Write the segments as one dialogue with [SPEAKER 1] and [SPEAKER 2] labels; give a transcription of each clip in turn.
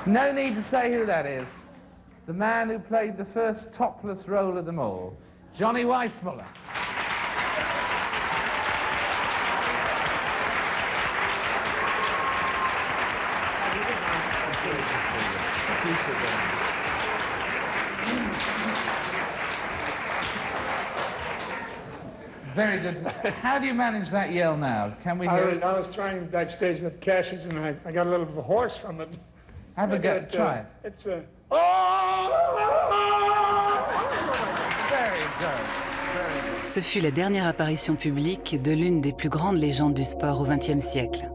[SPEAKER 1] No need to say who that is. The man who played the first topless role of them all, Johnny Weissmuller. Very good. How do you manage that yell now? Can we hear it?
[SPEAKER 2] I was trying backstage with Cashes, and I got a little bit hoarse from it.
[SPEAKER 1] Have a go. Try it.
[SPEAKER 2] It's
[SPEAKER 1] Very good.
[SPEAKER 3] Ce fut la dernière apparition publique de l'une des plus grandes légendes du sport au XXe siècle.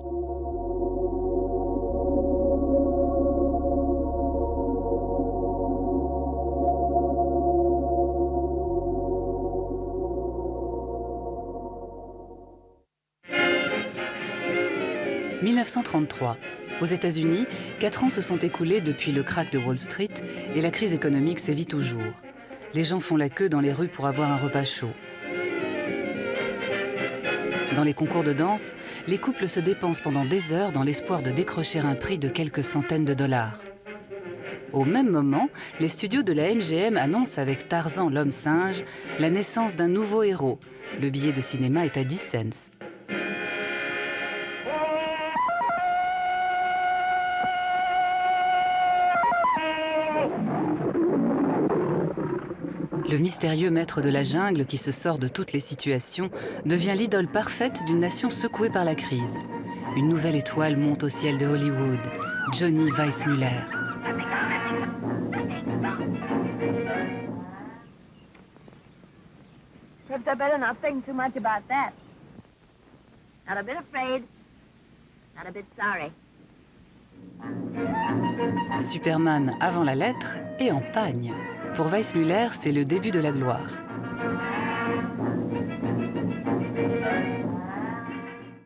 [SPEAKER 3] « 1933. Aux États-Unis, 4 ans se sont écoulés depuis le krach de Wall Street et la crise économique sévit toujours. Les gens font la queue dans les rues pour avoir un repas chaud. Dans les concours de danse, les couples se dépensent pendant des heures dans l'espoir de décrocher un prix de quelques centaines de dollars. Au même moment, les studios de la MGM annoncent avec Tarzan l'homme singe la naissance d'un nouveau héros. Le billet de cinéma est à 10 cents. Le mystérieux maître de la jungle qui se sort de toutes les situations devient l'idole parfaite d'une nation secouée par la crise. Une nouvelle étoile monte au ciel de Hollywood, Johnny Weissmuller.
[SPEAKER 4] Perhaps I better not think too much about that. Not a bit afraid, not a bit sorry.
[SPEAKER 3] Superman avant la lettre et en pagne. Pour Weissmuller, c'est le début de la gloire.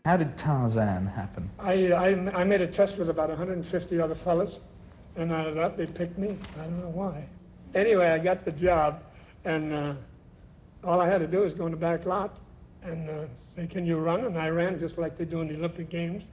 [SPEAKER 1] How did Tarzan happen?
[SPEAKER 2] I made a test with about 150 other fellas, and out of that they picked me. I don't know why. Anyway, I got the job, and all I had to do was go in the back lot and say, "Can you run?" And I ran just like they do in the Olympic Games.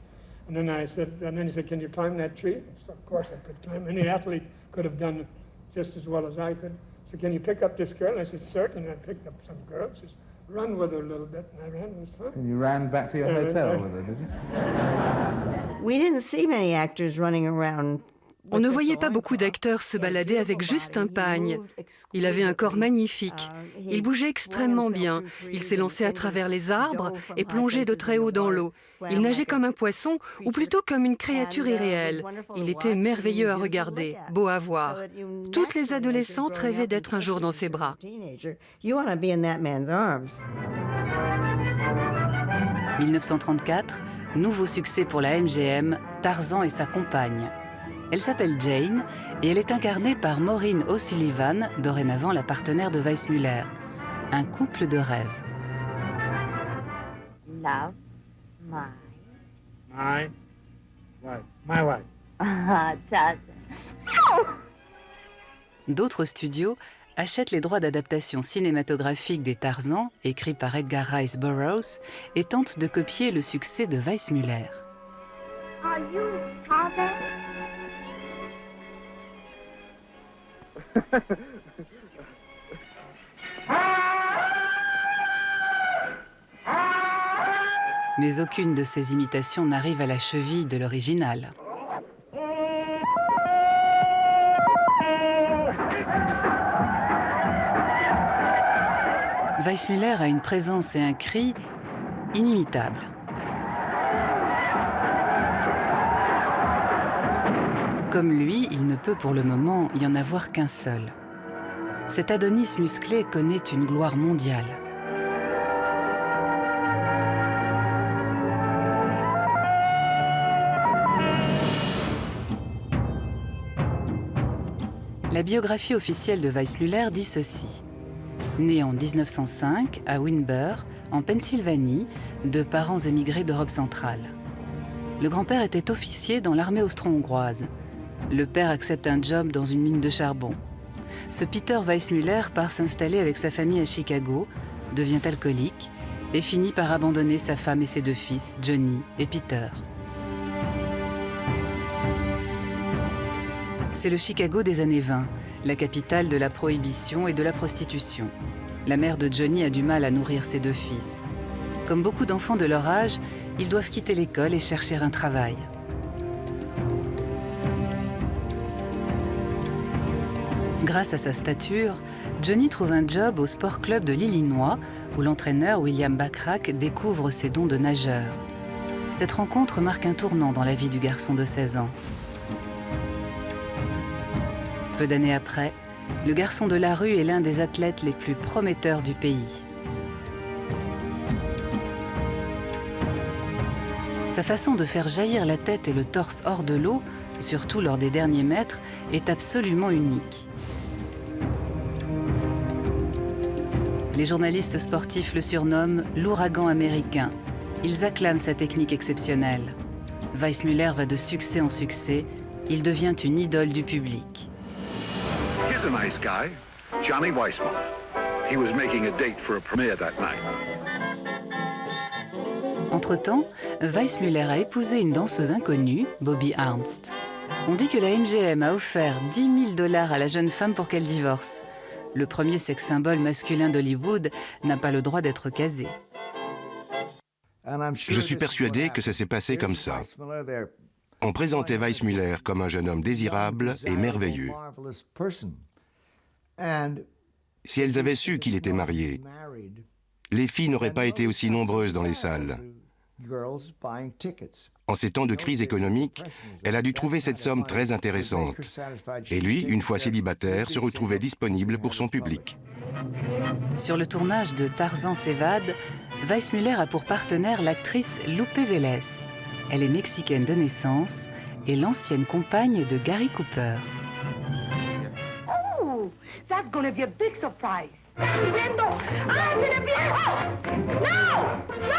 [SPEAKER 2] And then he said, "Can you climb that tree?" So of course I could climb. Any athlete could have done it just as well as I could. So can you pick up this girl? And I said, certainly. I picked up some girl. She says, run with her a little bit. And I ran. It was fun.
[SPEAKER 1] And you ran back to your hotel with her, did you?
[SPEAKER 5] We didn't see many actors running around.
[SPEAKER 6] On ne voyait pas beaucoup d'acteurs se balader avec juste un pagne. Il avait un corps magnifique. Il bougeait extrêmement bien. Il s'est lancé à travers les arbres et plongé de très haut dans l'eau. Il nageait comme un poisson, ou plutôt comme une créature irréelle. Il était merveilleux à regarder, beau à voir. Toutes les adolescentes rêvaient d'être un jour dans ses bras.
[SPEAKER 3] 1934, nouveau succès pour la MGM, Tarzan et sa compagne. Elle s'appelle Jane et elle est incarnée par Maureen O'Sullivan, dorénavant la partenaire de Weissmuller. Un couple de rêve.
[SPEAKER 4] Love
[SPEAKER 2] My wife.
[SPEAKER 4] Tarzan.
[SPEAKER 3] D'autres studios achètent les droits d'adaptation cinématographique des Tarzans, écrits par Edgar Rice Burroughs, et tentent de copier le succès de Weissmuller.
[SPEAKER 4] Are you Tarzan?
[SPEAKER 3] Mais aucune de ces imitations n'arrive à la cheville de l'original. Weissmuller a une présence et un cri inimitables. Comme lui, il ne peut pour le moment y en avoir qu'un seul. Cet Adonis musclé connaît une gloire mondiale. La biographie officielle de Weissmuller dit ceci. Né en 1905 à Wynberg, en Pennsylvanie, de parents émigrés d'Europe centrale. Le grand-père était officier dans l'armée austro-hongroise. Le père accepte un job dans une mine de charbon. Ce Peter Weissmuller part s'installer avec sa famille à Chicago, devient alcoolique et finit par abandonner sa femme et ses 2 fils, Johnny et Peter. C'est le Chicago des années 20, la capitale de la prohibition et de la prostitution. La mère de Johnny a du mal à nourrir ses 2 fils. Comme beaucoup d'enfants de leur âge, ils doivent quitter l'école et chercher un travail. Grâce à sa stature, Johnny trouve un job au Sport Club de l'Illinois, où l'entraîneur William Bachrach découvre ses dons de nageur. Cette rencontre marque un tournant dans la vie du garçon de 16 ans. Peu d'années après, le garçon de la rue est l'un des athlètes les plus prometteurs du pays. Sa façon de faire jaillir la tête et le torse hors de l'eau, surtout lors des derniers mètres, est absolument unique. Les journalistes sportifs le surnomment « l'ouragan américain ». Ils acclament sa technique exceptionnelle. Weissmuller va de succès en succès. Il devient une idole du public.
[SPEAKER 7] Here's a nice guy, Johnny Weissmuller. He was making a date for a premiere that night.
[SPEAKER 3] Entre-temps, Weissmuller a épousé une danseuse inconnue, Bobby Arnst. On dit que la MGM a offert $10 000 à la jeune femme pour qu'elle divorce. Le premier sex symbole masculin d'Hollywood n'a pas le droit d'être casé.
[SPEAKER 8] Je suis persuadé que ça s'est passé comme ça. On présentait Weissmuller comme un jeune homme désirable et merveilleux. Si elles avaient su qu'il était marié, les filles n'auraient pas été aussi nombreuses dans les salles. En ces temps de crise économique, elle a dû trouver cette somme très intéressante. Et lui, une fois célibataire, se retrouvait disponible pour son public.
[SPEAKER 3] Sur le tournage de Tarzan s'évade, Weissmuller a pour partenaire l'actrice Lupe Vélez. Elle est mexicaine de naissance et l'ancienne compagne de Gary Cooper.
[SPEAKER 4] Oh, that's gonna be a big surprise. ¡Viendo! ¡Ángel viejo! ¡No! ¡No!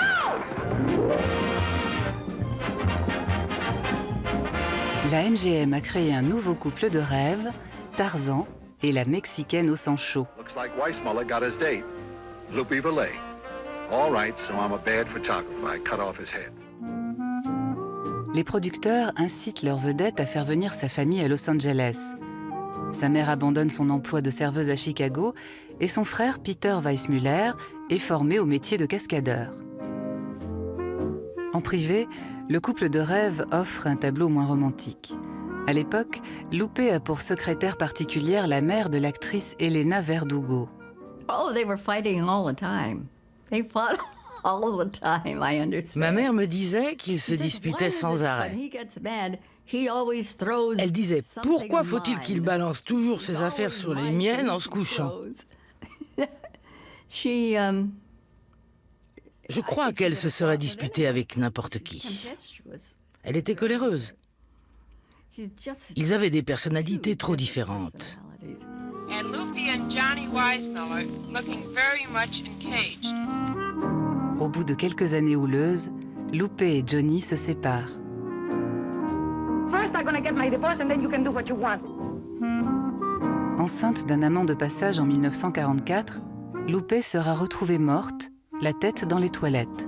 [SPEAKER 3] La MGM a créé un nouveau couple de rêve, Tarzan et la Mexicaine au sang chaud.
[SPEAKER 7] Looks like Weissmuller got his date, Lupe Vélez. All right, so I'm a bad photographer. I cut off his head.
[SPEAKER 3] Les producteurs incitent leur vedette à faire venir sa famille à Los Angeles. Sa mère abandonne son emploi de serveuse à Chicago et son frère Peter Weissmuller est formé au métier de cascadeur. En privé, le couple de rêve offre un tableau moins romantique. À l'époque, Lupe a pour secrétaire particulière la mère de l'actrice Elena Verdugo.
[SPEAKER 9] Oh, they were fighting all the time. They fought all the time, I understand.
[SPEAKER 10] Ma mère me disait qu'ils se disputaient sans arrêt. Elle disait « Pourquoi faut-il qu'il balance toujours ses affaires sur les miennes en se couchant ?» Je crois qu'elle se serait disputée avec n'importe qui. Elle était coléreuse. Ils avaient des personnalités trop différentes.
[SPEAKER 11] And Lupe and Johnny Weissmuller looking very much engaged.
[SPEAKER 3] Au bout de quelques années houleuses, Lupe et Johnny se séparent.
[SPEAKER 4] First I'm gonna get my divorce and then you can do what you want.
[SPEAKER 3] Enceinte d'un amant de passage en 1944, Lupe sera retrouvée morte, la tête dans les toilettes.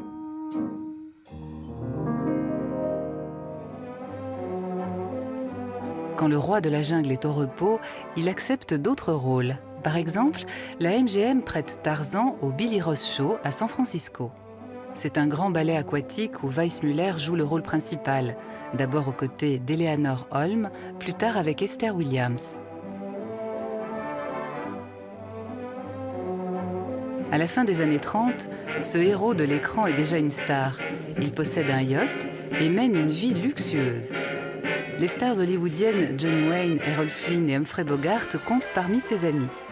[SPEAKER 3] Quand le roi de la jungle est au repos, il accepte d'autres rôles. Par exemple, la MGM prête Tarzan au Billy Ross Show à San Francisco. C'est un grand ballet aquatique où Weissmuller joue le rôle principal, d'abord aux côtés d'Eleanor Holm, plus tard avec Esther Williams. À la fin des années 30, ce héros de l'écran est déjà une star. Il possède un yacht et mène une vie luxueuse. Les stars hollywoodiennes John Wayne, Errol Flynn et Humphrey Bogart comptent parmi ses amis.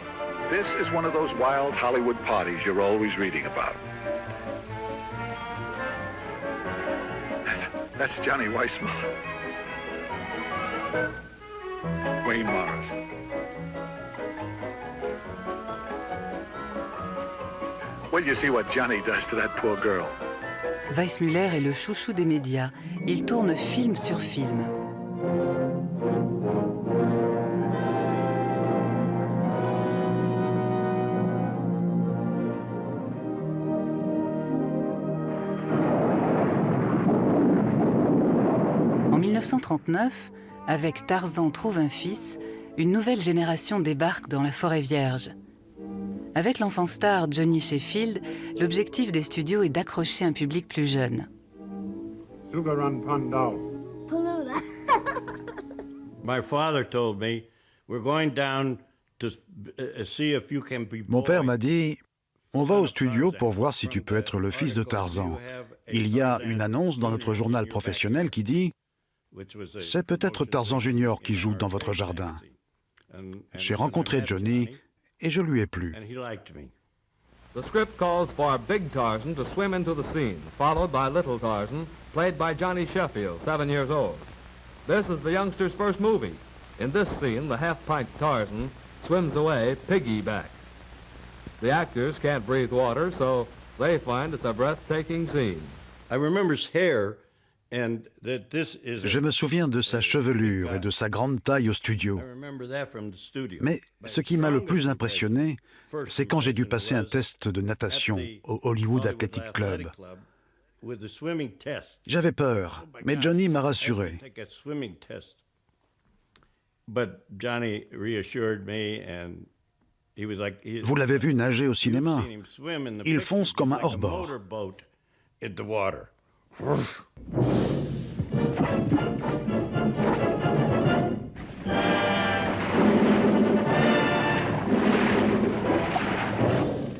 [SPEAKER 7] This is one of those wild Hollywood parties you're always reading about. That's Johnny Weissmuller. Wayne Morris. Well, you see what Johnny does to that poor girl.
[SPEAKER 3] Weissmuller est le chouchou des médias. Il tourne film sur film. En 1939, Avec Tarzan trouve un fils, une nouvelle génération débarque dans la forêt vierge. Avec l'enfant star Johnny Sheffield, l'objectif des studios est d'accrocher un public plus jeune.
[SPEAKER 12] Mon père m'a dit, on va au studio pour voir si tu peux être le fils de Tarzan. Il y a une annonce dans notre journal professionnel qui dit, c'est peut-être Tarzan Junior qui joue dans votre jardin. J'ai rencontré Johnny et je lui ai plu.
[SPEAKER 13] The script calls for Big Tarzan to swim into the scene, followed by Little Tarzan, played by Johnny Sheffield, 7 years old. This is the youngster's first movie. In this scene, the half-pint Tarzan swims away piggyback. The actors can't breathe water, so they find it's a breathtaking scene.
[SPEAKER 12] Je me souviens de sa chevelure et de sa grande taille au studio. Mais ce qui m'a le plus impressionné, c'est quand j'ai dû passer un test de natation au Hollywood Athletic Club. J'avais peur, mais Johnny m'a rassuré. Vous l'avez vu nager au cinéma. Il fonce comme un hors-bord.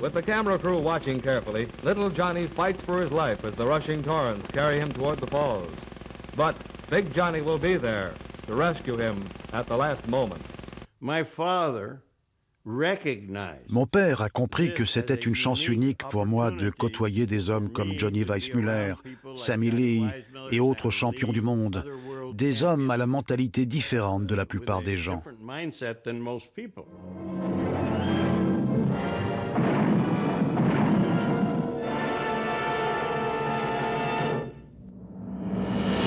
[SPEAKER 13] With the camera crew watching carefully, little Johnny fights for his life as the rushing torrents carry him toward the falls. But Big Johnny will be there to rescue him at the last moment.
[SPEAKER 12] Mon père a compris que c'était une chance unique pour moi de côtoyer des hommes comme Johnny Weissmuller, Sammy Lee et autres champions du monde, des hommes à la mentalité différente de la plupart des gens.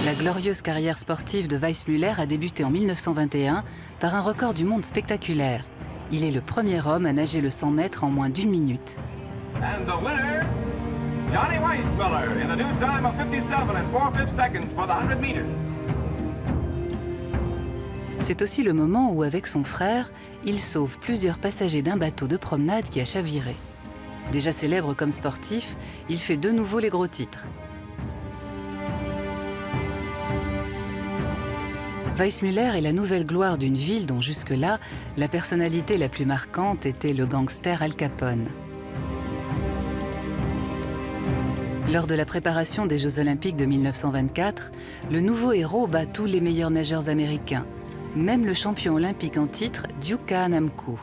[SPEAKER 3] La glorieuse carrière sportive de Weissmuller a débuté en 1921 par un record du monde spectaculaire. Il est le premier homme à nager le 100 mètres en moins d'1 minute.
[SPEAKER 14] And the winner, Johnny Weissmuller, in a new time of 57 4/5 seconds for the 100 meters.
[SPEAKER 3] C'est aussi le moment où, avec son frère, il sauve plusieurs passagers d'un bateau de promenade qui a chaviré. Déjà célèbre comme sportif, il fait de nouveau les gros titres. Weissmuller est la nouvelle gloire d'une ville dont jusque-là, la personnalité la plus marquante était le gangster Al Capone. Lors de la préparation des Jeux Olympiques de 1924, le nouveau héros bat tous les meilleurs nageurs américains, même le champion olympique en titre, Duka Namku.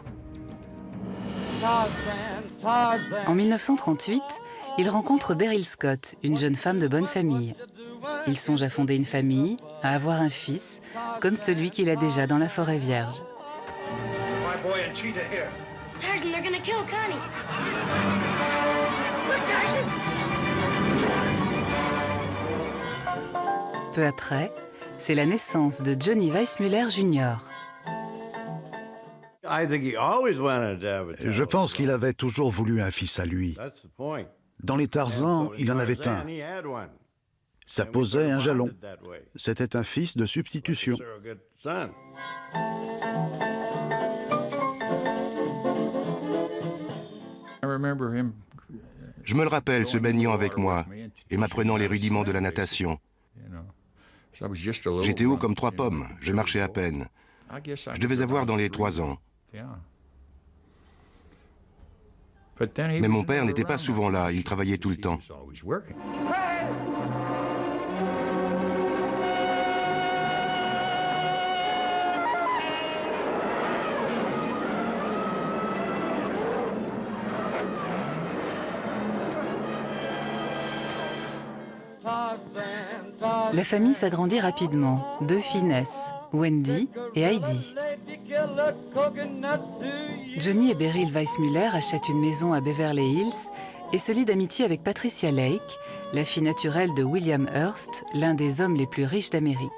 [SPEAKER 3] En 1938, il rencontre Beryl Scott, une jeune femme de bonne famille. Il songe à fonder une famille, à avoir un fils, comme celui qu'il a déjà dans la forêt vierge.
[SPEAKER 4] Tarzan, they're gonna kill Connie. Look, Tarzan!
[SPEAKER 3] Peu après, c'est la naissance de Johnny Weissmuller Jr.
[SPEAKER 12] Je pense qu'il avait toujours voulu un fils à lui. Dans les Tarzans, il en avait un. Ça posait un jalon. C'était un fils de substitution.
[SPEAKER 8] Je me le rappelle se baignant avec moi et m'apprenant les rudiments de la natation. J'étais haut comme 3 pommes, je marchais à peine. Je devais avoir dans les 3 ans. Mais mon père n'était pas souvent là, il travaillait tout le temps.
[SPEAKER 3] La famille s'agrandit rapidement. 2 filles naissent, Wendy et Heidi. Johnny et Beryl Weissmuller achètent une maison à Beverly Hills et se lient d'amitié avec Patricia Lake, la fille naturelle de William Hearst, l'un des hommes les plus riches d'Amérique.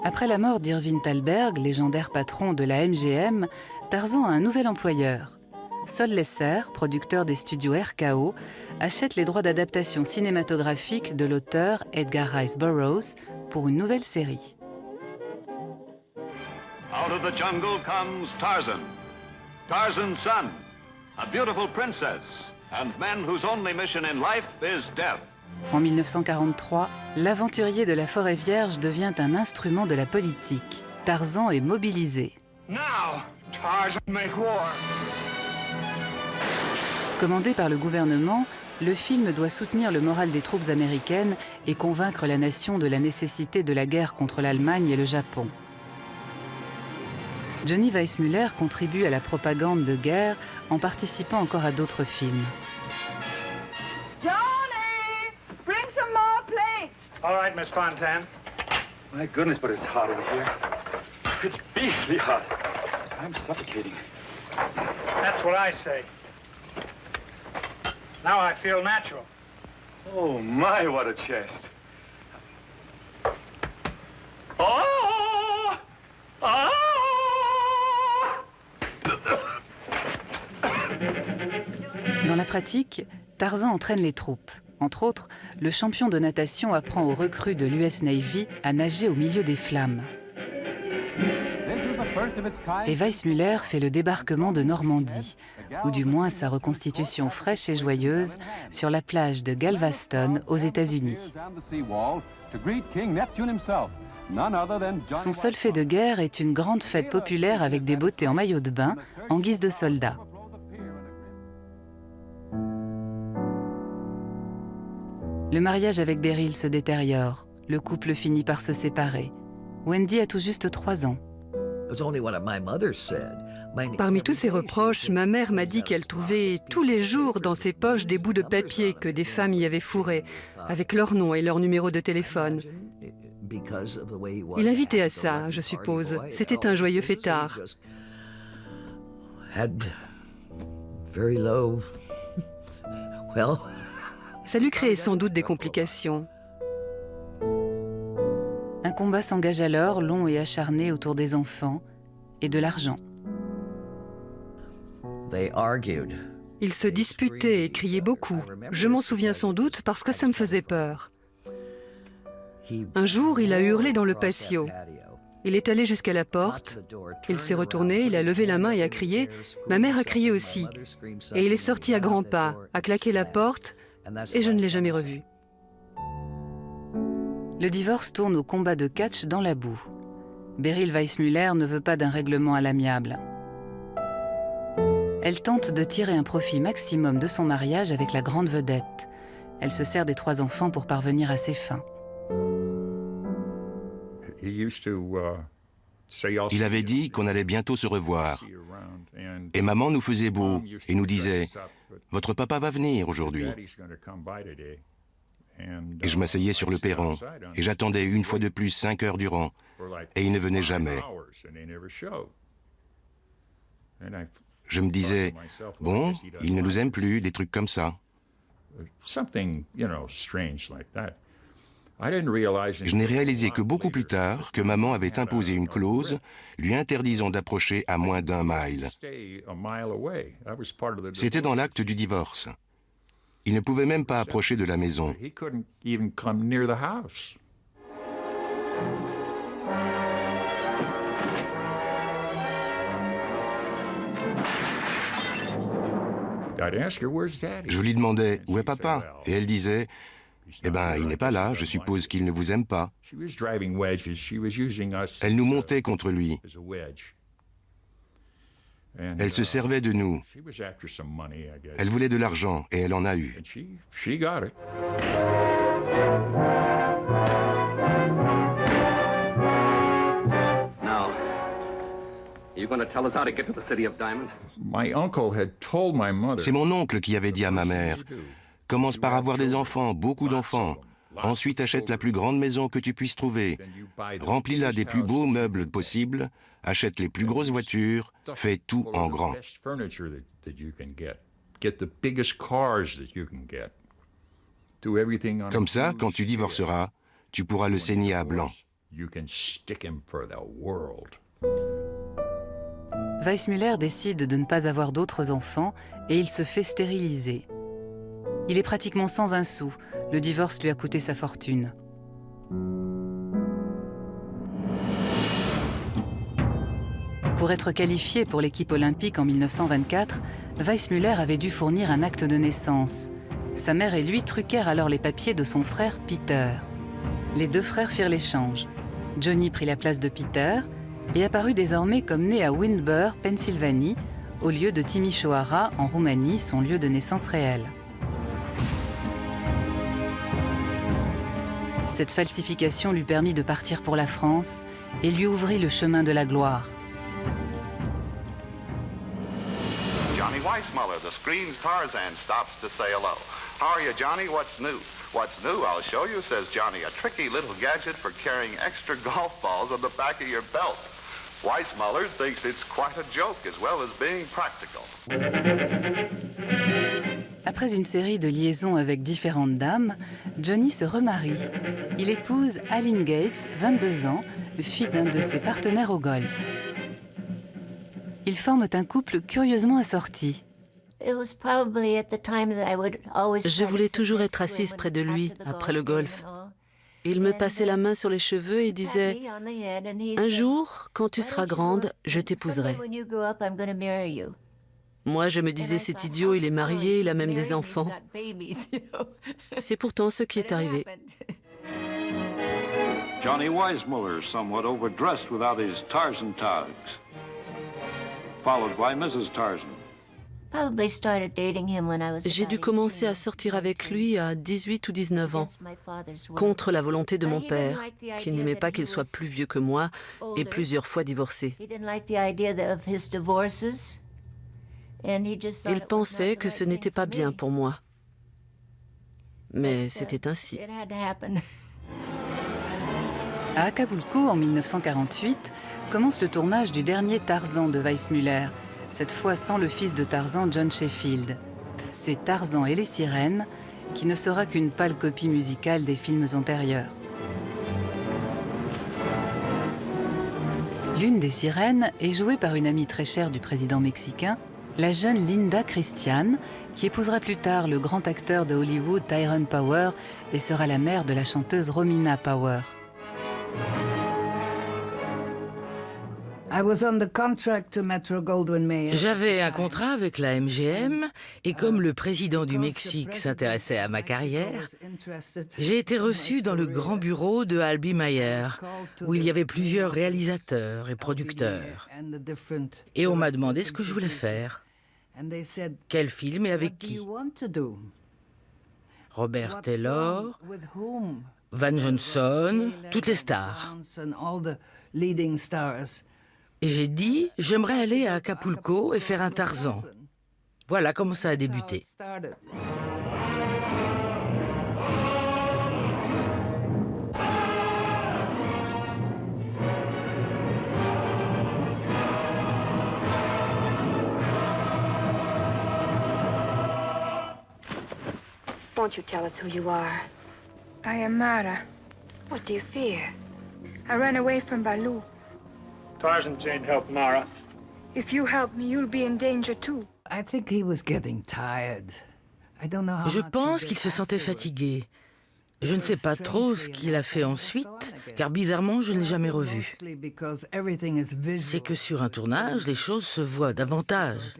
[SPEAKER 3] Après la mort d'Irving Thalberg, légendaire patron de la MGM, Tarzan a un nouvel employeur. Sol Lesser, producteur des studios RKO, achète les droits d'adaptation cinématographique de l'auteur Edgar Rice Burroughs pour une nouvelle série.
[SPEAKER 7] Out of the jungle comes Tarzan. Tarzan's son, a beautiful princess, and men whose only mission in life is death.
[SPEAKER 3] En 1943, l'aventurier de la forêt vierge devient un instrument de la politique. Tarzan est mobilisé.
[SPEAKER 2] Now, Tarzan make war.
[SPEAKER 3] Commandé par le gouvernement, le film doit soutenir le moral des troupes américaines et convaincre la nation de la nécessité de la guerre contre l'Allemagne et le Japon. Johnny Weissmuller contribue à la propagande de guerre en participant encore à d'autres films.
[SPEAKER 4] Johnny, bring some more plates.
[SPEAKER 2] All right, Miss Fontaine.
[SPEAKER 14] My goodness, but it's hot over here. It's beastly hot. I'm suffocating.
[SPEAKER 2] That's what I say. Now I feel natural.
[SPEAKER 14] Oh, my, what a chest. Oh! Ah!
[SPEAKER 3] Dans la pratique, Tarzan entraîne les troupes. Entre autres, le champion de natation apprend aux recrues de l'US Navy à nager au milieu des flammes. Et Weissmuller fait le débarquement de Normandie, ou du moins sa reconstitution fraîche et joyeuse, sur la plage de Galveston, aux États-Unis. Son seul fait de guerre est une grande fête populaire avec des beautés en maillot de bain, en guise de soldats. Le mariage avec Beryl se détériore. Le couple finit par se séparer. Wendy a tout juste 3 ans.
[SPEAKER 6] Parmi tous ces reproches, ma mère m'a dit qu'elle trouvait tous les jours dans ses poches des bouts de papier que des femmes y avaient fourrés, avec leur nom et leur numéro de téléphone. Il invitait à ça, je suppose. C'était un joyeux fêtard. Ça lui créait sans doute des complications.
[SPEAKER 3] Un combat s'engage alors, long et acharné, autour des enfants et de l'argent.
[SPEAKER 6] Ils se disputaient et criaient beaucoup. Je m'en souviens sans doute parce que ça me faisait peur. Un jour, il a hurlé dans le patio. Il est allé jusqu'à la porte. Il s'est retourné, il a levé la main et a crié. Ma mère a crié aussi. Et il est sorti à grands pas, a claqué la porte, et je ne l'ai jamais revu.
[SPEAKER 3] Le divorce tourne au combat de catch dans la boue. Beryl Weissmuller ne veut pas d'un règlement à l'amiable. Elle tente de tirer un profit maximum de son mariage avec la grande vedette. Elle se sert des 3 enfants pour parvenir à ses fins.
[SPEAKER 8] Il avait dit qu'on allait bientôt se revoir. Et maman nous faisait beau et nous disait « Votre papa va venir aujourd'hui ». Et je m'asseyais sur le perron et j'attendais une fois de plus 5 heures durant. Et il ne venait jamais. Je me disais « Bon, il ne nous aime plus », des trucs comme ça. Je n'ai réalisé que beaucoup plus tard que maman avait imposé une clause lui interdisant d'approcher à moins d'1 mile. C'était dans l'acte du divorce. Il ne pouvait même pas approcher de la maison. Je lui demandais « Où est papa ?» Et elle disait « Eh bien, il n'est pas là, je suppose qu'il ne vous aime pas. » Elle nous montait contre lui. Elle se servait de nous. Elle voulait de l'argent et elle en a eu. C'est mon oncle qui avait dit à ma mère « Commence par avoir des enfants, beaucoup d'enfants. Ensuite, achète la plus grande maison que tu puisses trouver. Remplis-la des plus beaux meubles possibles. Achète les plus grosses voitures. Fais tout en grand. » Comme ça, quand tu divorceras, tu pourras le saigner à blanc.
[SPEAKER 3] Weissmuller décide de ne pas avoir d'autres enfants et il se fait stériliser. Il est pratiquement sans un sou. Le divorce lui a coûté sa fortune. Pour être qualifié pour l'équipe olympique en 1924, Weissmuller avait dû fournir un acte de naissance. Sa mère et lui truquèrent alors les papiers de son frère Peter. Les deux frères firent l'échange. Johnny prit la place de Peter et apparut désormais comme né à Windber, Pennsylvanie, au lieu de Timișoara, en Roumanie, son lieu de naissance réel. Cette falsification lui permit de partir pour la France et lui ouvrit le chemin de la gloire.
[SPEAKER 7] Johnny Weissmuller, the screen's Tarzan, stops to say hello. How are you, Johnny? What's new? What's new? I'll show you, says Johnny. A tricky little gadget for carrying extra golf balls on the back of your belt. Weissmuller thinks it's quite a joke as well as being practical.
[SPEAKER 3] Après une série de liaisons avec différentes dames, Johnny se remarie. Il épouse Aline Gates, 22 ans, fille d'un de ses partenaires au golf. Ils forment un couple curieusement assorti.
[SPEAKER 15] Je voulais toujours être assise près de lui après le golf. Il me passait la main sur les cheveux et disait « Un jour, quand tu seras grande, je t'épouserai. » Moi, je me disais « C'est idiot, il est marié, il a même des enfants. » C'est pourtant ce qui est arrivé.
[SPEAKER 7] Johnny Weissmuller, somewhat overdressed without his Tarzan togs, followed by Mrs. Tarzan.
[SPEAKER 15] J'ai dû commencer à sortir avec lui à 18 ou 19 ans, contre la volonté de mon père, qui n'aimait pas qu'il soit plus vieux que moi et plusieurs fois divorcé. Il pensait que ce n'était pas bien pour moi. Mais c'était ainsi.
[SPEAKER 3] À Acapulco, en 1948, commence le tournage du dernier Tarzan de Weissmuller, cette fois sans le fils de Tarzan, John Sheffield. C'est Tarzan et les sirènes, qui ne sera qu'une pâle copie musicale des films antérieurs. L'une des sirènes est jouée par une amie très chère du président mexicain, la jeune Linda Christian, qui épousera plus tard le grand acteur de Hollywood Tyrone Power et sera la mère de la chanteuse Romina Power.
[SPEAKER 10] J'avais un contrat avec la MGM et comme le président du Mexique s'intéressait à ma carrière, j'ai été reçu dans le grand bureau de Albie Mayer, où il y avait plusieurs réalisateurs et producteurs. Et on m'a demandé ce que je voulais faire. Quel film et avec qui? Robert Taylor, Van Johnson, toutes les stars. Et j'ai dit, j'aimerais aller à Acapulco et faire un Tarzan. Voilà comment ça a débuté.
[SPEAKER 16] Won't you tell us who you are?
[SPEAKER 17] I am Mara.
[SPEAKER 16] What do you fear?
[SPEAKER 17] I ran away from Baloo.
[SPEAKER 2] Tarzan can't help Mara.
[SPEAKER 17] If you help me, you'll be in danger too.
[SPEAKER 10] Je pense qu'il se sentait fatigué. Je ne sais pas trop ce qu'il a fait ensuite, car bizarrement, je ne l'ai jamais revu. C'est que sur un tournage, les choses se voient davantage.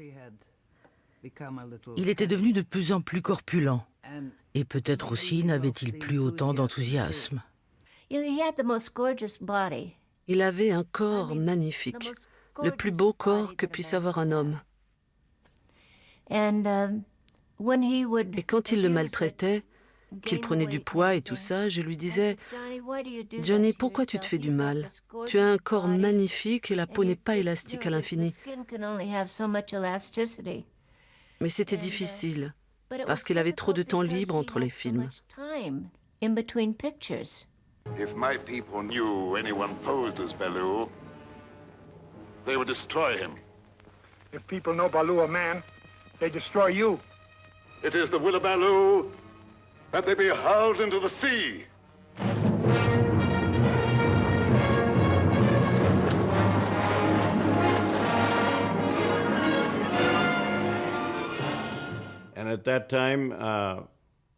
[SPEAKER 10] Il était devenu de plus en plus corpulent. Et peut-être aussi n'avait-il plus autant d'enthousiasme.
[SPEAKER 15] Il avait un corps magnifique, le plus beau corps que puisse avoir un homme. Et quand il le maltraitait, qu'il prenait du poids et tout ça, je lui disais « Johnny, pourquoi tu te fais du mal? Tu as un corps magnifique et la peau n'est pas élastique à l'infini. » Mais c'était difficile, parce qu'il avait trop de temps libre entre les films.
[SPEAKER 7] If my people knew anyone posed as Baloo, they would destroy him.
[SPEAKER 2] If people know Baloo a man, they destroy you.
[SPEAKER 7] It is the will of Baloo that they be hurled into the sea.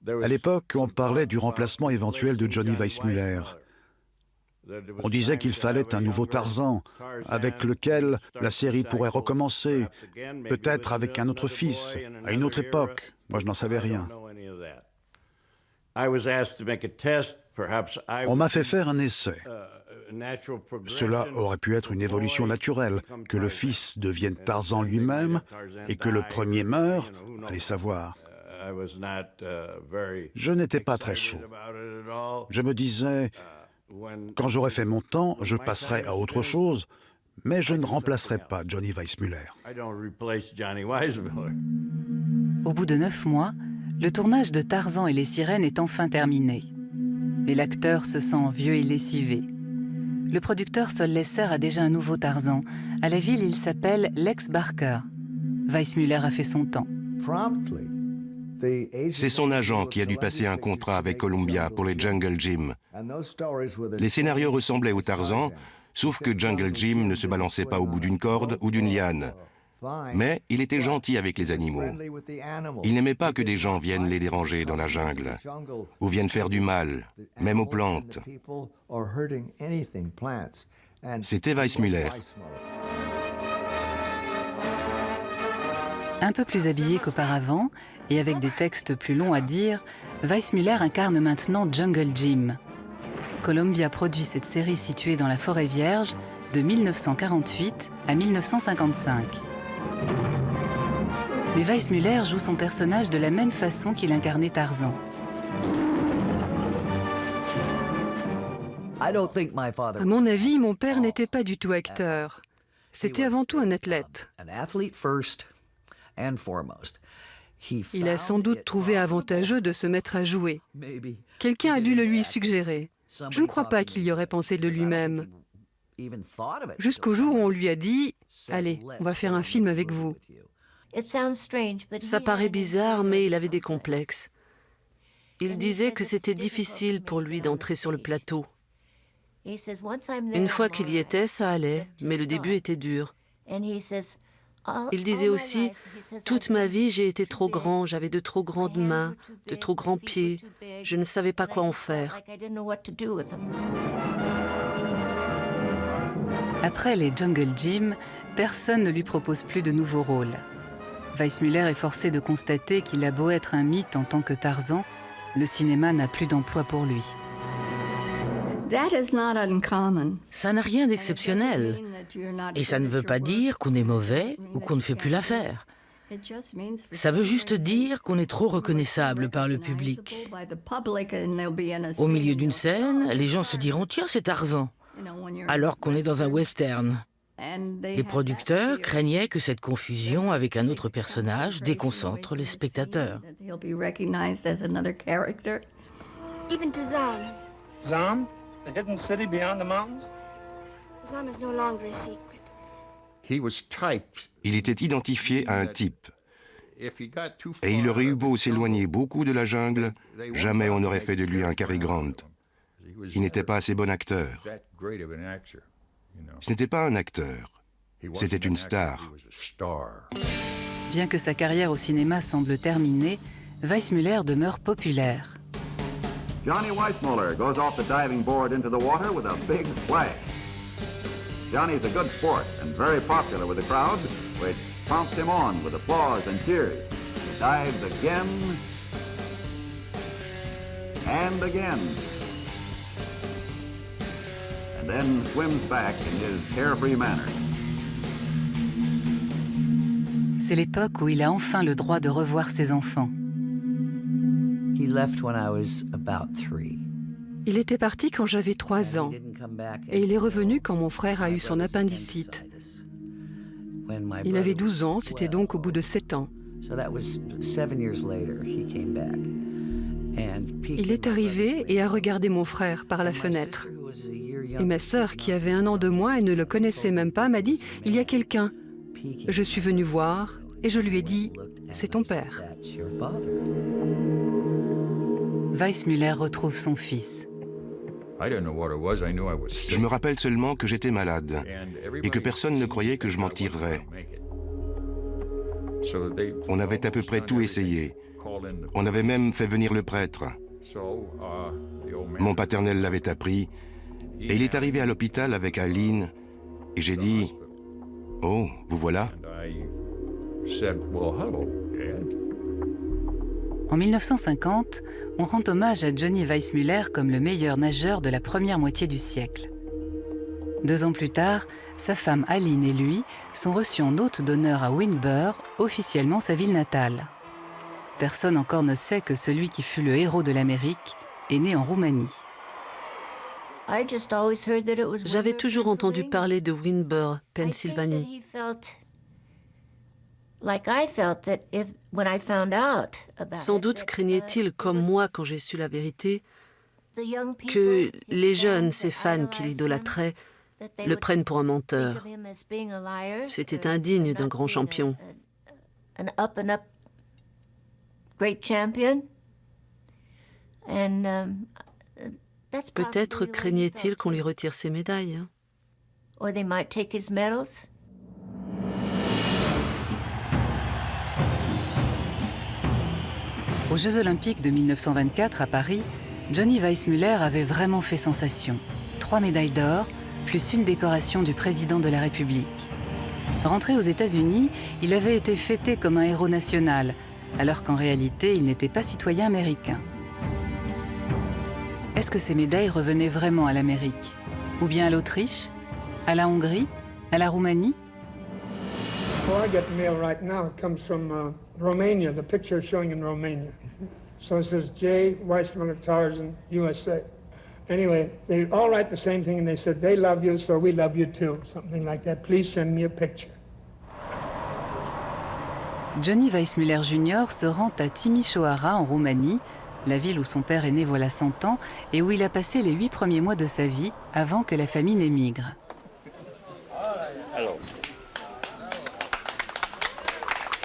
[SPEAKER 12] À l'époque, on parlait du remplacement éventuel de Johnny Weissmuller. On disait qu'il fallait un nouveau Tarzan, avec lequel la série pourrait recommencer, peut-être avec un autre fils, à une autre époque. Moi, je n'en savais rien. On m'a fait faire un essai. Cela aurait pu être une évolution naturelle, que le fils devienne Tarzan lui-même et que le premier meure, allez savoir. Je n'étais pas très chaud. Je me disais, quand j'aurai fait mon temps, je passerai à autre chose, mais je ne remplacerai pas Johnny Weissmuller.
[SPEAKER 3] Au bout de 9 mois, le tournage de Tarzan et les sirènes est enfin terminé. Mais l'acteur se sent vieux et lessivé. Le producteur Sol Lesser a déjà un nouveau Tarzan. À la ville, il s'appelle Lex Barker. Weissmuller a fait son temps.
[SPEAKER 8] C'est son agent qui a dû passer un contrat avec Columbia pour les Jungle Jim. Les scénarios ressemblaient au Tarzan, sauf que Jungle Jim ne se balançait pas au bout d'une corde ou d'une liane. Mais il était gentil avec les animaux. Il n'aimait pas que des gens viennent les déranger dans la jungle, ou viennent faire du mal, même aux plantes. C'était Weissmuller.
[SPEAKER 3] Un peu plus habillé qu'auparavant, et avec des textes plus longs à dire, Weissmuller incarne maintenant Jungle Jim. Columbia produit cette série située dans la Forêt Vierge de 1948 à 1955. Mais Weissmuller joue son personnage de la même façon qu'il incarnait Tarzan.
[SPEAKER 6] À mon avis, mon père n'était pas du tout acteur. C'était avant tout un athlète. Il a sans doute trouvé avantageux de se mettre à jouer. Quelqu'un a dû le lui suggérer. Je ne crois pas qu'il y aurait pensé de lui-même. Jusqu'au jour où on lui a dit « Allez, on va faire un film avec vous ».
[SPEAKER 15] Ça paraît bizarre, mais il avait des complexes. Il disait que c'était difficile pour lui d'entrer sur le plateau. Une fois qu'il y était, ça allait, mais le début était dur. Il disait aussi « Toute ma vie, j'ai été trop grand, j'avais de trop grandes mains, de trop grands pieds. Je ne savais pas quoi en faire. »
[SPEAKER 3] Après les Jungle Jim, personne ne lui propose plus de nouveaux rôles. Weissmuller est forcé de constater qu'il a beau être un mythe en tant que Tarzan, le cinéma n'a plus d'emploi pour lui.
[SPEAKER 10] Ça n'a rien d'exceptionnel. Et ça ne veut pas dire qu'on est mauvais ou qu'on ne fait plus l'affaire. Ça veut juste dire qu'on est trop reconnaissable par le public. Au milieu d'une scène, les gens se diront « Tiens, c'est Tarzan », alors qu'on est dans un western. Les producteurs craignaient que cette confusion avec un autre personnage déconcentre les spectateurs.
[SPEAKER 17] Even to Zam.
[SPEAKER 2] Zam, the hidden city beyond the mountains?
[SPEAKER 17] Zam is no longer a secret.
[SPEAKER 8] Il était identifié à un type. Et il aurait eu beau s'éloigner beaucoup de la jungle, jamais on n'aurait fait de lui un Cary Grant. Il n'était pas assez bon acteur. Ce n'était pas un acteur, c'était une star.
[SPEAKER 3] Bien que sa carrière au cinéma semble terminée, Weissmuller demeure populaire.
[SPEAKER 14] Johnny Weissmuller goes off the diving board into the water with a big splash. Johnny's a good sport and very popular with the crowd, which prompts him on with applause and cheers. He dives again and again, and then swims back in his carefree manner.
[SPEAKER 3] C'est l'époque où il a enfin le droit de revoir ses enfants.
[SPEAKER 6] Il était parti quand j'avais 3 ans et il est revenu quand mon frère a eu son appendicite. Il avait 12 ans, c'était donc au bout de 7 ans. Il est arrivé et a regardé mon frère par la fenêtre. Et ma sœur, qui avait 1 an de moins et ne le connaissait même pas, m'a dit « Il y a quelqu'un ». Je suis venue voir et je lui ai dit « C'est ton père ».
[SPEAKER 3] Weissmuller retrouve son fils.
[SPEAKER 8] Je me rappelle seulement que j'étais malade et que personne ne croyait que je m'en tirerais. On avait à peu près tout essayé. On avait même fait venir le prêtre. Mon paternel l'avait appris Et il est arrivé à l'hôpital avec Aline, et j'ai dit, « Oh, vous voilà ?»
[SPEAKER 3] En 1950, on rend hommage à Johnny Weissmuller comme le meilleur nageur de la première moitié du siècle. 2 ans plus tard, sa femme Aline et lui sont reçus en hôte d'honneur à Windber, officiellement sa ville natale. Personne encore ne sait que celui qui fut le héros de l'Amérique est né en Roumanie.
[SPEAKER 15] J'avais toujours entendu parler de Windber, Pennsylvanie. Sans doute craignait-il, comme moi quand j'ai su la vérité, que les jeunes, ces fans qui l'idolâtraient, le prennent pour un menteur. C'était indigne d'un grand champion. Peut-être craignait-il qu'on lui retire ses médailles.
[SPEAKER 3] Aux Jeux Olympiques de 1924 à Paris, Johnny Weissmuller avait vraiment fait sensation. 3 médailles d'or, plus une décoration du président de la République. Rentré aux États-Unis, il avait été fêté comme un héros national, alors qu'en réalité, il n'était pas citoyen américain. Est-ce que ces médailles revenaient vraiment à l'Amérique? Ou bien à l'Autriche? À la Hongrie? À la Roumanie?
[SPEAKER 2] Well, I get mail right now. It comes from Romania. The picture is showing in Romania. So it says J. Weissmuller Tarzan, USA. Anyway, they all write the same thing, and they said, they love you, so we love you too. Something like that. Please send me a picture.
[SPEAKER 3] Johnny Weissmuller Jr. se rend à Timișoara, en Roumanie, la ville où son père est né voilà 100 ans et où il a passé les 8 premiers mois de sa vie avant que la famille n'émigre.
[SPEAKER 18] Hello.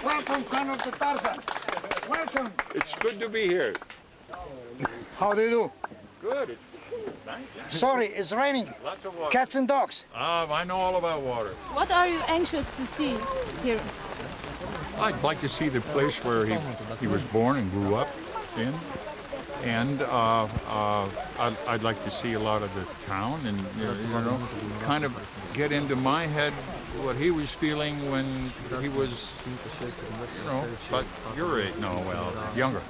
[SPEAKER 2] Welcome, son of the Tarzan. Welcome.
[SPEAKER 18] It's good to be here.
[SPEAKER 19] How do you do?
[SPEAKER 18] Good.
[SPEAKER 19] Sorry, it's raining.
[SPEAKER 18] Lots of water.
[SPEAKER 19] Cats and dogs.
[SPEAKER 18] I know all about water.
[SPEAKER 20] What are you anxious to see here?
[SPEAKER 18] I'd like to see the place where he was born and grew up in. And I'd like to see a lot of the town and, kind of get into my head what he was feeling when he was, about your age, no, well, younger.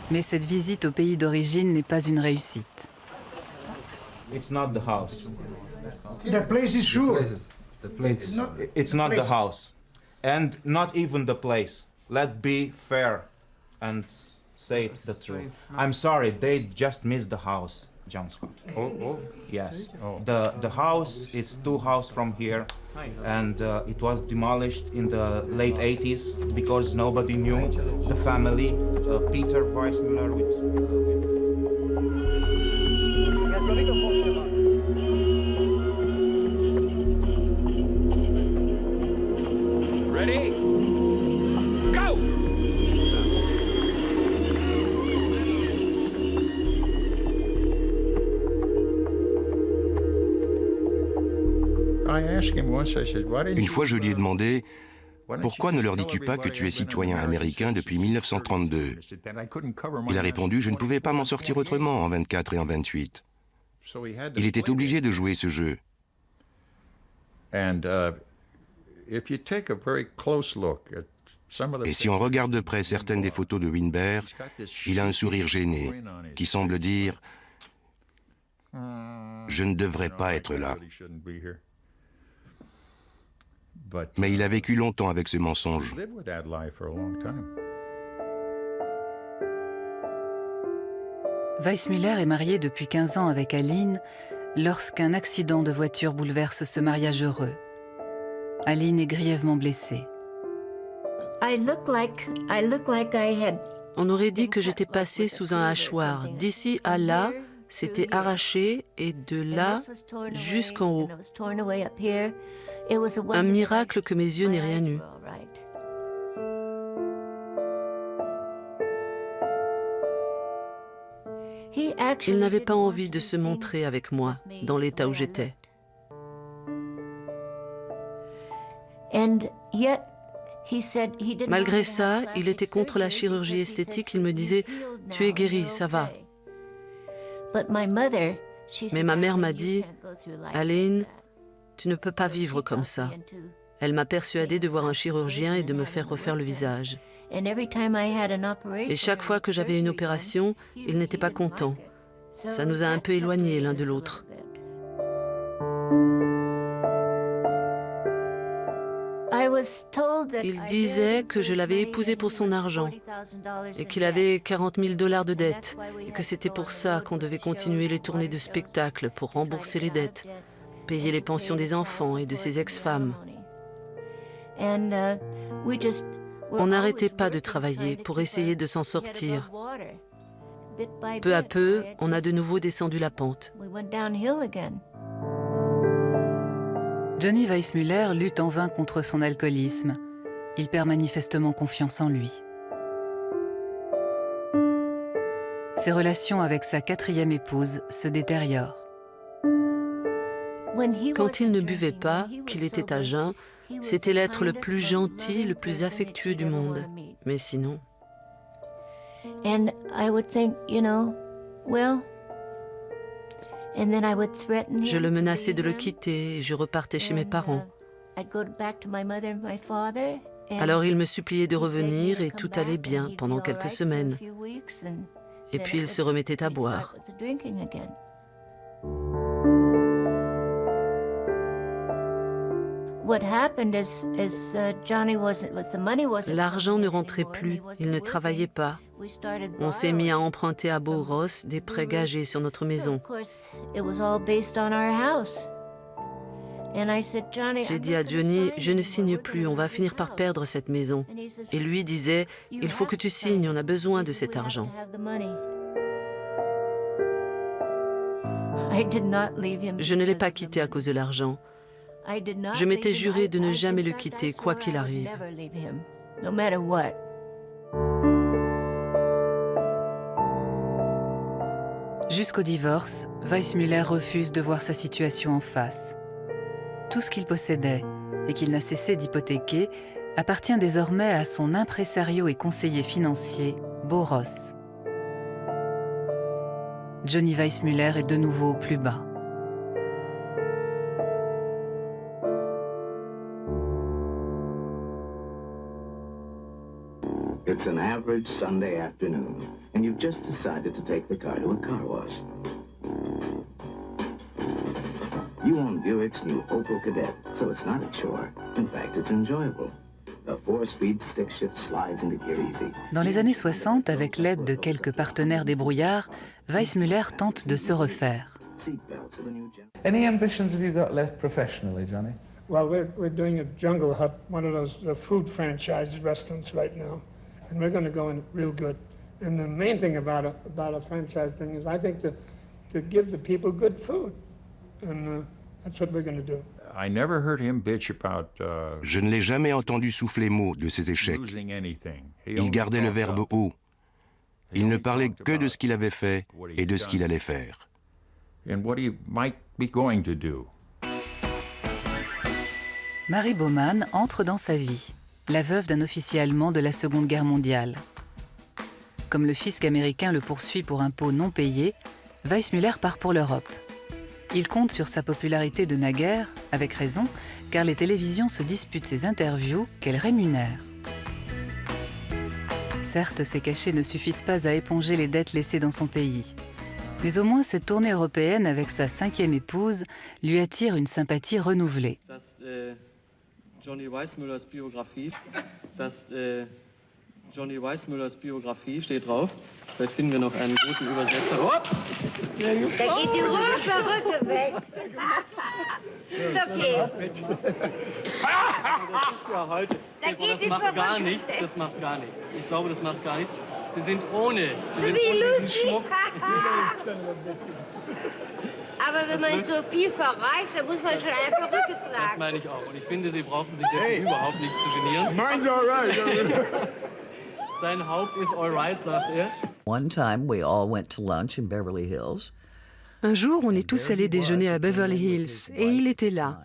[SPEAKER 3] Mais cette visite au pays d'origine n'est pas une réussite.
[SPEAKER 21] It's not the house.
[SPEAKER 19] The place is sure.
[SPEAKER 21] It's not the house. And not even the place. Let's be fair and say it the truth. I'm sorry, they just missed the house, John Scott.
[SPEAKER 18] Oh.
[SPEAKER 21] Yes.
[SPEAKER 18] Oh.
[SPEAKER 21] The house, it's 2 houses from here, and it was demolished in the late 80s because nobody knew the family. Peter Weissmuller with
[SPEAKER 18] Ready? Go!
[SPEAKER 8] Une fois, je lui ai demandé « Pourquoi ne leur dis-tu pas que tu es citoyen américain depuis 1932 ?» Il a répondu « Je ne pouvais pas m'en sortir autrement en 24 et en 28. » Il était obligé de jouer ce jeu. Et si on regarde de près certaines des photos de Windber, il a un sourire gêné qui semble dire « Je ne devrais pas être là ». Mais il a vécu longtemps avec ce mensonge.
[SPEAKER 3] Weissmuller est marié depuis 15 ans avec Aline lorsqu'un accident de voiture bouleverse ce mariage heureux. Aline est grièvement blessée.
[SPEAKER 15] On aurait dit que j'étais passée sous un hachoir. D'ici à là, c'était arraché et de là jusqu'en haut. Un miracle que mes yeux n'aient rien eu. Il n'avait pas envie de se montrer avec moi dans l'état où j'étais. Malgré ça, il était contre la chirurgie esthétique. Il me disait « Tu es guéri, ça va ». Mais ma mère m'a dit « Aline, tu ne peux pas vivre comme ça ». Elle m'a persuadée de voir un chirurgien et de me faire refaire le visage. Et chaque fois que j'avais une opération, il n'était pas content. Ça nous a un peu éloignés l'un de l'autre. Il disait que je l'avais épousé pour son argent et qu'il avait $40 000 de dettes et que c'était pour ça qu'on devait continuer les tournées de spectacles pour rembourser les dettes, payer les pensions des enfants et de ses ex-femmes. On n'arrêtait pas de travailler pour essayer de s'en sortir. Peu à peu, on a de nouveau descendu la pente.
[SPEAKER 3] Johnny Weissmuller lutte en vain contre son alcoolisme. Il perd manifestement confiance en lui. Ses relations avec sa 4e épouse se détériorent.
[SPEAKER 15] Quand il ne buvait pas, qu'il était à jeun, c'était l'être le plus gentil, le plus affectueux du monde. Mais sinon... Je le menaçais de le quitter et je repartais chez mes parents. Alors il me suppliait de revenir et tout allait bien pendant quelques semaines. Et puis il se remettait à boire. L'argent ne rentrait plus, il ne travaillait pas. On s'est mis à emprunter à Beau Ross des prêts gagés sur notre maison. J'ai dit à Johnny, je ne signe plus, on va finir par perdre cette maison. Et lui disait, il faut que tu signes, on a besoin de cet argent. Je ne l'ai pas quitté à cause de l'argent. Je m'étais juré de ne jamais le quitter, quoi qu'il arrive.
[SPEAKER 3] Jusqu'au divorce, Weissmuller refuse de voir sa situation en face. Tout ce qu'il possédait et qu'il n'a cessé d'hypothéquer appartient désormais à son impresario et conseiller financier, Beau Ross. Johnny Weissmuller est de nouveau au plus bas.
[SPEAKER 1] It's an average Sunday afternoon, and you've just decided to take the car to a car wash. You own Buick's new Opel Kadett, so it's not a chore. In fact, it's enjoyable. The 4-speed stick shift slides into gear easy.
[SPEAKER 3] Dans les années 60, avec l'aide de quelques partenaires débrouillards, Weissmuller tente de se refaire.
[SPEAKER 22] Any ambitions have you got left professionally, Johnny?
[SPEAKER 2] Well, we're doing a Jungle Hut, one of those food franchise restaurants right now, and we're going to go in real good. And the main thing about a franchise thing is, I think, to give the people good food, and that's what we're going to do.
[SPEAKER 18] I never heard him bitch about,
[SPEAKER 8] Je ne l'ai jamais entendu souffler mot de ses échecs. Il gardait le verbe haut. Il ne parlait que de ce qu'il avait fait et de ce qu'il allait faire.
[SPEAKER 18] And what he might be going to do.
[SPEAKER 3] Marie Baumann entre dans sa vie, la veuve d'un officier allemand de la Seconde Guerre mondiale. Comme le fisc américain le poursuit pour impôts non payés, Weissmuller part pour l'Europe. Il compte sur sa popularité de naguère, avec raison, car les télévisions se disputent ses interviews qu'elles rémunèrent. Certes, ces cachets ne suffisent pas à éponger les dettes laissées dans son pays. Mais au moins, cette tournée européenne avec sa 5e épouse lui attire une sympathie renouvelée.
[SPEAKER 23] Johnny Weissmullers Biografie steht drauf. Vielleicht finden wir noch einen guten Übersetzer. Ups!
[SPEAKER 4] Da geht die Röhrenverrückte weg. Ist okay.
[SPEAKER 23] Das ist ja heute. Das macht gar nichts. Das macht gar nichts. Ich glaube, das macht gar nichts. Sie sind ohne. Sie sind ohne diesen Schmuck.
[SPEAKER 4] Aber wenn man so viel verreist, dann muss man schon eine Perücke tragen.
[SPEAKER 23] Das meine ich auch. Und ich finde, Sie brauchen sich dessen überhaupt nicht zu genieren.
[SPEAKER 19] Mine's all right.
[SPEAKER 23] Sein Haupt ist all right, sagt er.
[SPEAKER 24] One time we all went to lunch in Beverly Hills.
[SPEAKER 6] Un jour, on est tous allés déjeuner à Beverly Hills et il était là.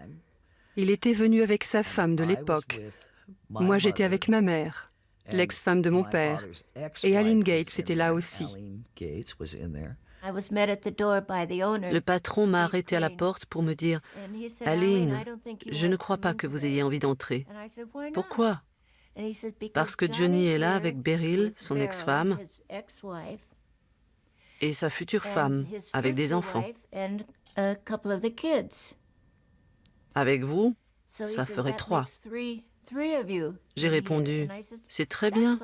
[SPEAKER 6] Il était venu avec sa femme de l'époque. Moi, j'étais avec ma mère, l'ex-femme de mon père, et Aline Gates était là aussi.
[SPEAKER 15] Le patron m'a arrêté à la porte pour me dire « Aline, je ne crois pas que vous ayez envie d'entrer. » Pourquoi? Parce que Johnny est là avec Beryl, son ex-femme, et sa future femme, avec des enfants. Avec vous, ça ferait 3. J'ai répondu « C'est très bien. »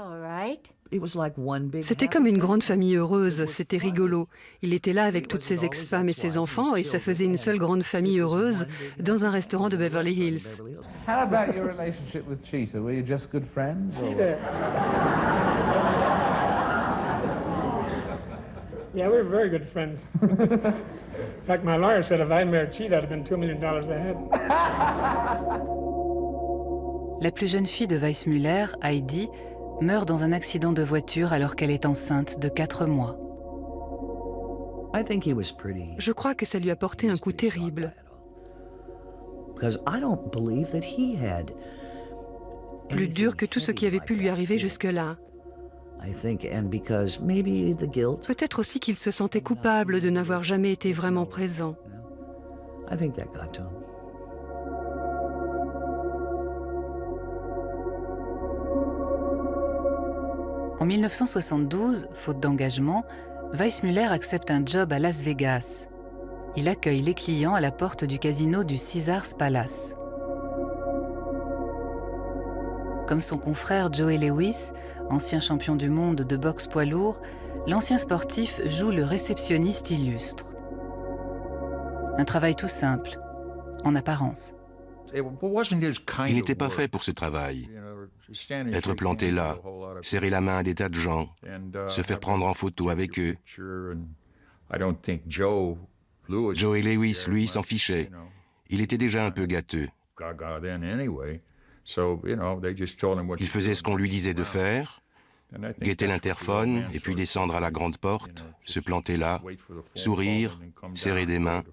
[SPEAKER 6] C'était comme une grande famille heureuse, c'était rigolo. Il était là avec toutes ses ex-femmes et ses enfants et ça faisait une seule grande famille heureuse dans un restaurant de Beverly Hills.
[SPEAKER 22] How about your relationship with Cheetah? Were you just good friends?
[SPEAKER 2] Cheetah. Yeah, we were very good friends. In fact, my lawyer said if I married Cheetah, I'd have been $2 million ahead.
[SPEAKER 3] La plus jeune fille de Weissmuller, Heidi, meurt dans un accident de voiture alors qu'elle est enceinte de 4 mois.
[SPEAKER 6] Je crois que ça lui a porté un coup terrible. Plus dur que tout ce qui avait pu lui arriver jusque-là. Peut-être aussi qu'il se sentait coupable de n'avoir jamais été vraiment présent.
[SPEAKER 3] En 1972, faute d'engagement, Weissmuller accepte un job à Las Vegas. Il accueille les clients à la porte du casino du Caesars Palace. Comme son confrère Joey Lewis, ancien champion du monde de boxe poids lourd, l'ancien sportif joue le réceptionniste illustre. Un travail tout simple, en apparence.
[SPEAKER 8] Il n'était pas fait pour ce travail. Être planté là, serrer la main à des tas de gens, se faire prendre en photo avec eux. Joey Lewis, lui, s'en fichait. Il était déjà un peu gâteux. Il faisait ce qu'on lui disait de faire, guetter l'interphone et puis descendre à la grande porte, se planter là, sourire, serrer des mains.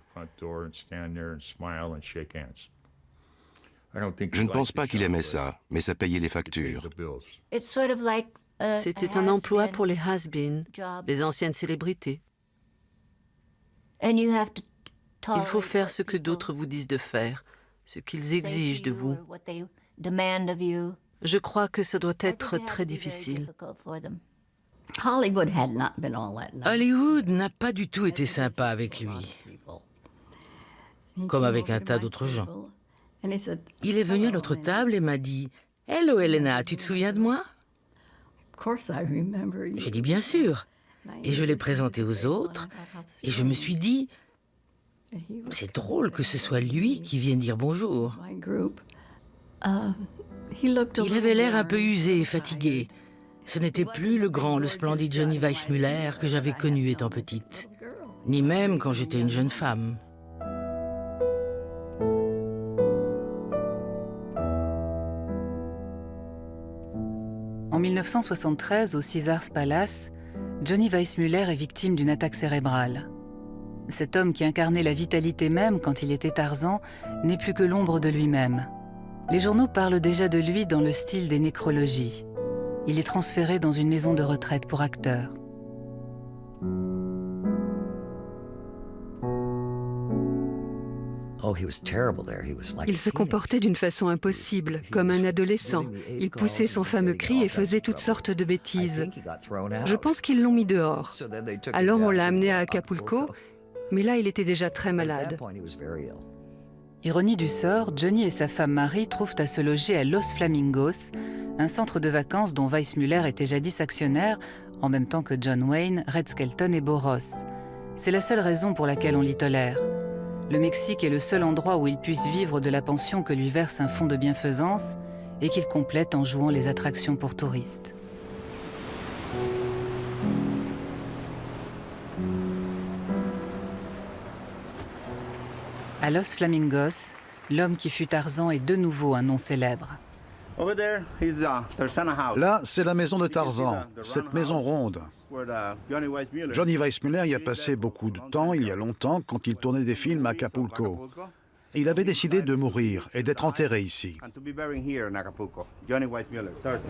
[SPEAKER 8] Je ne pense pas qu'il aimait ça, mais ça payait les factures.
[SPEAKER 15] C'était un emploi pour les has-been, les anciennes célébrités. Il faut faire ce que d'autres vous disent de faire, ce qu'ils exigent de vous. Je crois que ça doit être très difficile.
[SPEAKER 10] Hollywood n'a pas du tout été sympa avec lui, comme avec un tas d'autres gens. Il est venu à notre table et m'a dit « Hello Helena, tu te souviens de moi ?» J'ai dit « Bien sûr !» Et je l'ai présenté aux autres et je me suis dit « C'est drôle que ce soit lui qui vienne dire bonjour. » Il avait l'air un peu usé et fatigué. Ce n'était plus le grand, le splendide Johnny Weissmuller que j'avais connu étant petite, ni même quand j'étais une jeune femme.
[SPEAKER 3] En 1973, au Caesars Palace, Johnny Weissmuller est victime d'une attaque cérébrale. Cet homme qui incarnait la vitalité même quand il était Tarzan n'est plus que l'ombre de lui-même. Les journaux parlent déjà de lui dans le style des nécrologies. Il est transféré dans une maison de retraite pour acteurs.
[SPEAKER 6] Il se comportait d'une façon impossible, comme un adolescent. Il poussait son fameux cri et faisait toutes sortes de bêtises. Je pense qu'ils l'ont mis dehors. Alors on l'a amené à Acapulco, mais là il était déjà très malade.
[SPEAKER 3] Ironie du sort, Johnny et sa femme Marie trouvent à se loger à Los Flamingos, un centre de vacances dont Weissmuller était jadis actionnaire, en même temps que John Wayne, Red Skelton et Bo Ross. C'est la seule raison pour laquelle on l'y tolère. Le Mexique est le seul endroit où il puisse vivre de la pension que lui verse un fonds de bienfaisance et qu'il complète en jouant les attractions pour touristes. À Los Flamingos, l'homme qui fut Tarzan est de nouveau un nom célèbre.
[SPEAKER 12] Là, c'est la maison de Tarzan, cette maison ronde. Johnny Weissmuller y a passé beaucoup de temps, il y a longtemps, quand il tournait des films à Acapulco. Il avait décidé de mourir et d'être enterré ici.
[SPEAKER 14] And to be buried here in Acapulco. Johnny Weissmuller, Tarzan.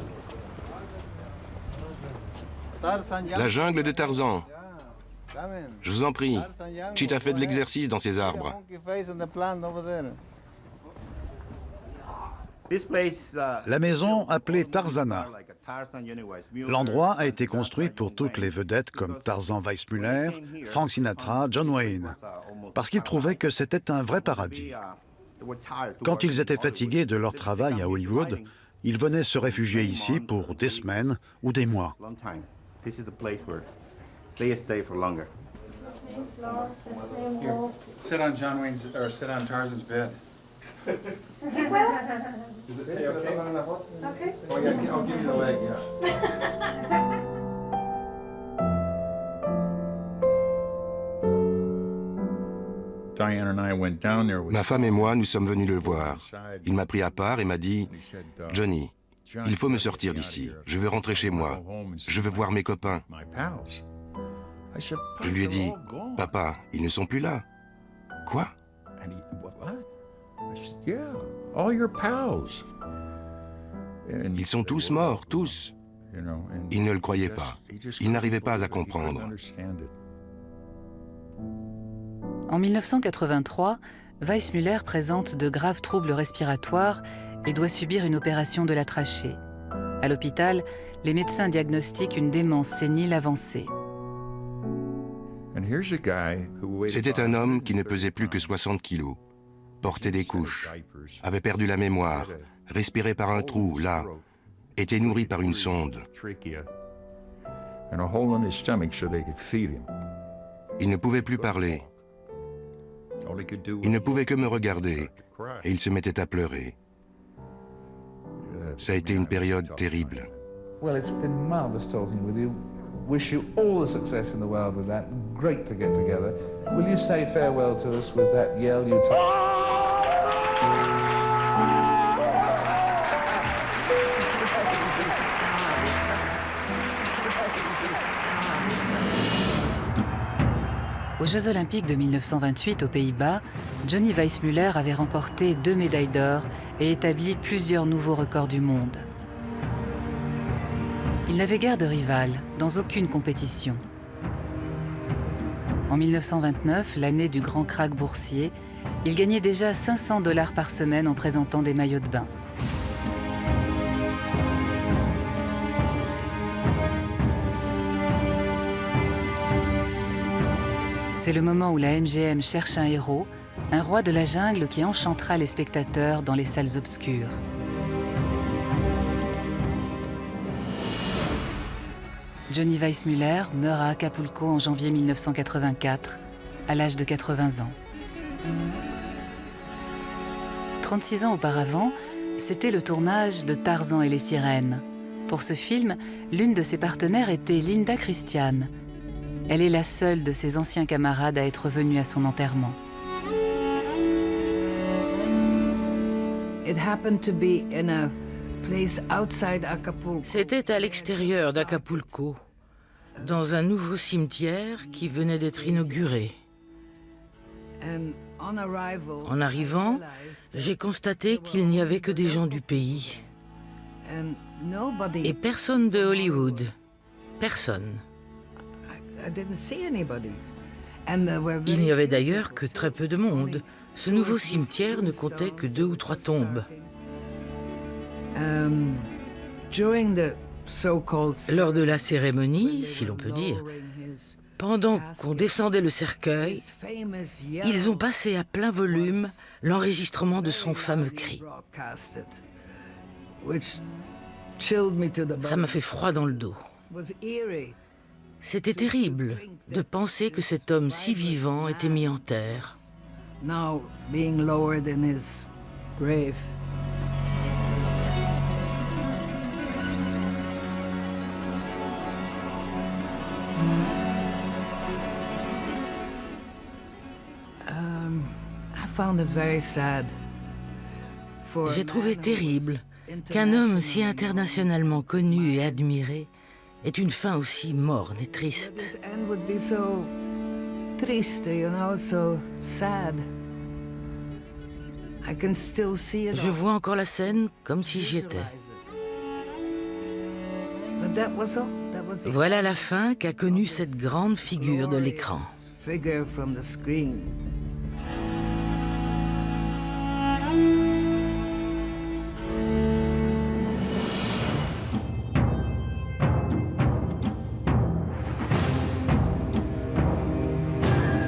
[SPEAKER 8] La jungle de Tarzan. Je vous en prie. Cheetah fait de l'exercice dans ces arbres.
[SPEAKER 12] La maison appelée Tarzana. L'endroit a été construit pour toutes les vedettes comme Tarzan Weissmuller, Frank Sinatra, John Wayne, parce qu'ils trouvaient que c'était un vrai paradis. Quand ils étaient fatigués de leur travail à Hollywood, ils venaient se réfugier ici pour des semaines ou des mois.
[SPEAKER 5] Sit on John Wayne's, or sit on Tarzan's bed. Is it okay? Okay. Oh, yeah, I'll give you the leg, yeah.
[SPEAKER 8] Ma femme et moi, nous sommes venus le voir. Il m'a pris à part et m'a dit « Johnny, il faut me sortir d'ici. Je veux rentrer chez moi. Je veux voir mes copains. » Je lui ai dit « Papa, ils ne sont plus là. » Quoi? Ils sont tous morts, tous. Il ne le croyait pas. Il n'arrivait pas à comprendre.
[SPEAKER 3] En 1983, Weissmuller présente de graves troubles respiratoires et doit subir une opération de la trachée. À l'hôpital, les médecins diagnostiquent une démence sénile avancée.
[SPEAKER 8] C'était un homme qui ne pesait plus que 60 kilos, portait des couches, avait perdu la mémoire, respirait par un trou, là, était nourri par une sonde. Il ne pouvait plus parler. Il ne pouvait que me regarder et il se mettait à pleurer. Ça a été une période terrible.
[SPEAKER 22] Well, it's been marvelous talking with you. Wish you all the success in the world with that. Great to get together. Will you say farewell to us with that yell you
[SPEAKER 3] Aux Jeux Olympiques de 1928 aux Pays-Bas, Johnny Weissmuller avait remporté 2 médailles d'or et établi plusieurs nouveaux records du monde. Il n'avait guère de rival, dans aucune compétition. En 1929, l'année du grand krach boursier, il gagnait déjà $500 par semaine en présentant des maillots de bain. C'est le moment où la MGM cherche un héros, un roi de la jungle qui enchantera les spectateurs dans les salles obscures. Johnny Weissmuller meurt à Acapulco en janvier 1984, à l'âge de 80 ans. 36 ans auparavant, c'était le tournage de Tarzan et les sirènes. Pour ce film, l'une de ses partenaires était Linda Christian. Elle est la seule de ses anciens camarades à être venue à son enterrement.
[SPEAKER 10] C'était à l'extérieur d'Acapulco, dans un nouveau cimetière qui venait d'être inauguré. En arrivant, j'ai constaté qu'il n'y avait que des gens du pays. Et personne de Hollywood. Personne. Il n'y avait d'ailleurs que très peu de monde. Ce nouveau cimetière ne comptait que 2 ou 3 tombes. Lors de la cérémonie, si l'on peut dire, pendant qu'on descendait le cercueil, ils ont passé à plein volume l'enregistrement de son fameux cri. Ça m'a fait froid dans le dos. C'était terrible de penser que cet homme si vivant était mis en terre. J'ai trouvé terrible qu'un homme si internationalement connu et admiré ait une fin aussi morne et triste. Je vois encore la scène comme si j'y étais. Voilà la fin qu'a connue cette grande figure de l'écran.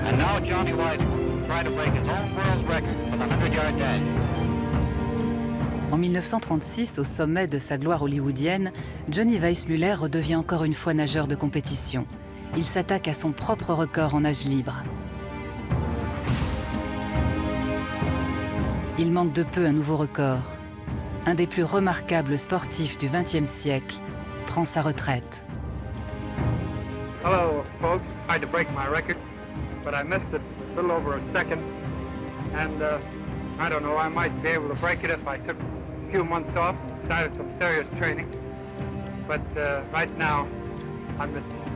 [SPEAKER 9] And now Johnny Weissmuller will try to break his own world record for the 100-yard dash.
[SPEAKER 3] En 1936, au sommet de sa gloire hollywoodienne, Johnny Weissmuller redevient encore une fois nageur de compétition. Il s'attaque à son propre record en nage libre. Il manque de peu un nouveau record. Un des plus remarquables sportifs du XXe siècle prend sa retraite.
[SPEAKER 11] Hello, folks. I tried to break my record, but I missed it a little over a second. And I don't know, I might be able to break it if I took a few months off, started some serious training. But right now, I'm missing it.